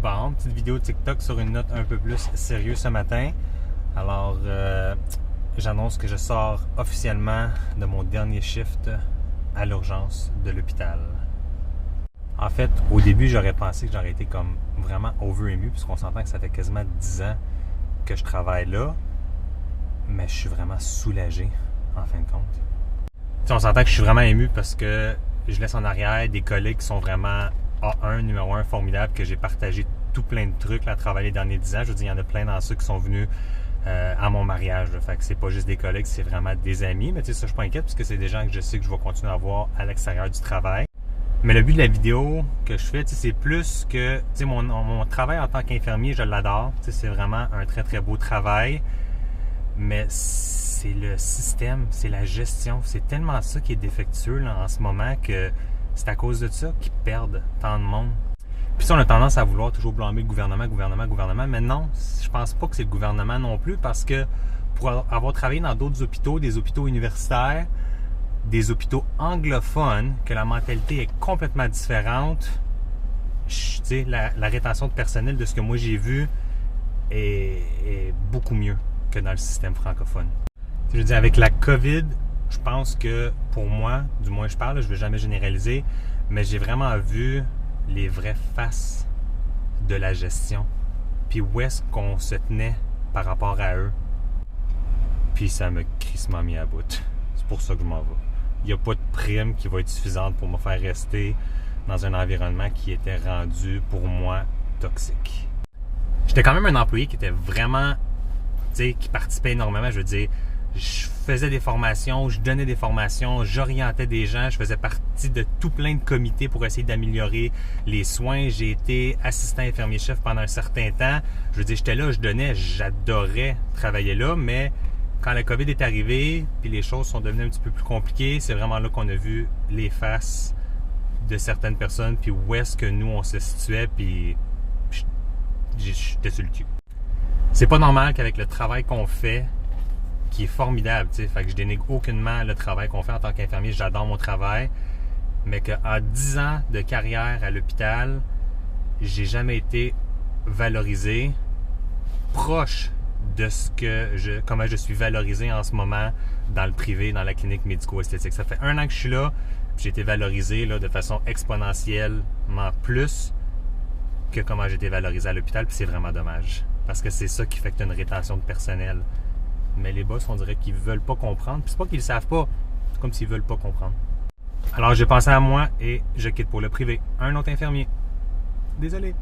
Bon, petite vidéo TikTok sur une note un peu plus sérieuse ce matin. Alors, j'annonce que je sors officiellement de mon dernier shift à l'urgence de l'hôpital. En fait, au début, j'aurais pensé que j'aurais été comme vraiment over-ému, puisqu'on s'entend que ça fait quasiment 10 ans que je travaille là. Mais je suis vraiment soulagé, en fin de compte. T'sais, on s'entend que je suis vraiment ému parce que je laisse en arrière des collègues qui sont vraiment A1, numéro 1, formidables, que j'ai partagé tout plein de trucs là, à travers les derniers 10 ans. Je veux dire, il y en a plein dans ceux qui sont venus à mon mariage. Là. Fait que c'est pas juste des collègues, c'est vraiment des amis. Mais tu sais, ça, je suis pas inquiète parce que c'est des gens que je sais que je vais continuer à voir à l'extérieur du travail. Mais le but de la vidéo que je fais, c'est plus que mon travail en tant qu'infirmier, je l'adore. C'est vraiment un très, très beau travail. Mais c'est le système, c'est la gestion. C'est tellement ça qui est défectueux là, en ce moment que c'est à cause de ça qu'ils perdent tant de monde. Puis on a tendance à vouloir toujours blâmer le gouvernement. Mais non, je pense pas que c'est le gouvernement non plus parce que pour avoir travaillé dans d'autres hôpitaux, des hôpitaux universitaires, des hôpitaux anglophones, que la mentalité est complètement différente, la rétention de personnel de ce que moi j'ai vu est beaucoup mieux que dans le système francophone. Je veux dire, avec la COVID, je pense que pour moi, du moins je parle, je ne veux jamais généraliser, mais j'ai vraiment vu les vraies faces de la gestion. Puis où est-ce qu'on se tenait par rapport à eux. Puis ça m'a crissement mis à bout. C'est pour ça que je m'en vais. Il n'y a pas de prime qui va être suffisante pour me faire rester dans un environnement qui était rendu, pour moi, toxique. J'étais quand même un employé qui était vraiment, qui participait énormément. Je veux dire, je faisais des formations, je donnais des formations, j'orientais des gens, je faisais partie de tout plein de comités pour essayer d'améliorer les soins. J'ai été assistant infirmier-chef pendant un certain temps. Je veux dire, j'étais là, je donnais, j'adorais travailler là, mais quand la COVID est arrivée, puis les choses sont devenues un petit peu plus compliquées, c'est vraiment là qu'on a vu les faces de certaines personnes, puis où est-ce que nous, on se situait, puis j'étais sur le cul. C'est pas normal qu'avec le travail qu'on fait, qui est formidable, tu sais, fait que je dénigre aucunement le travail qu'on fait en tant qu'infirmier, j'adore mon travail, mais qu'en 10 ans de carrière à l'hôpital, j'ai jamais été valorisé proche de comment je suis valorisé en ce moment dans le privé, dans la clinique médico-esthétique. Ça fait 1 an que je suis là, puis j'ai été valorisé là, de façon exponentiellement plus que comment j'ai été valorisé à l'hôpital, puis c'est vraiment dommage. Parce que c'est ça qui fait que tu as une rétention de personnel. Mais les boss, on dirait qu'ils veulent pas comprendre. Puis c'est pas qu'ils le savent pas, c'est comme s'ils veulent pas comprendre. Alors j'ai pensé à moi et je quitte pour le privé. Un autre infirmier. Désolé.